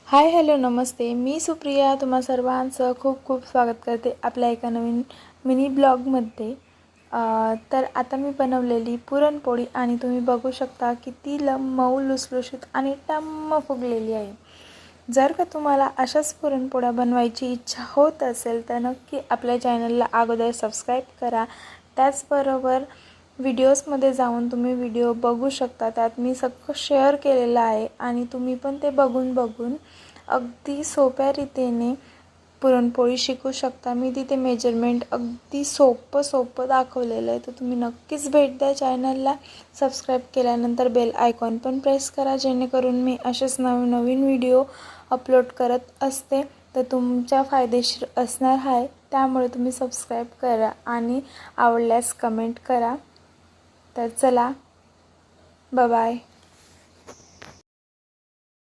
Hi hello नमस्ते, मी सुप्रिया तुम्हा सर्वांचं खूप खूप स्वागत करते आपल्या एका नवीन मिनी ब्लॉगमध्ये। तर आता मी बनवलेली पुरणपोळी आणि तुम्ही बघू शकता किती मऊ लुसलुशीत आणि टम्म फुगलेली आहे। जर का तुम्हाला अशाच पुरणपोळ्या बनवायची इच्छा होत असेल तर नक्की आपल्या चॅनलला अगोदर सबस्क्राईब करा। त्याचबरोबर व्हिडिओजमध्ये जाऊन तुम्ही व्हिडिओ बघू शकता, त्यात मी सगळं शेअर केलेलं आहे आणि तुम्ही पण ते बघून अगदी सोप्या रीतीने पुरणपोळी शिकू शकता। मी तिथे मेजरमेंट अगदी सोपं दाखवलेलं आहे, तर तुम्ही नक्कीच भेट द्या चॅनलला। सबस्क्राईब केल्यानंतर बेल आयकॉन पण प्रेस करा, जेणेकरून मी असेच नवीन व्हिडिओ अपलोड करत असते तर तुमच्या फायदेशीर असणार आहे। त्यामुळे तुम्ही सबस्क्राईब करा आणि आवडल्यास कमेंट करा। तर चला, बाय बाय।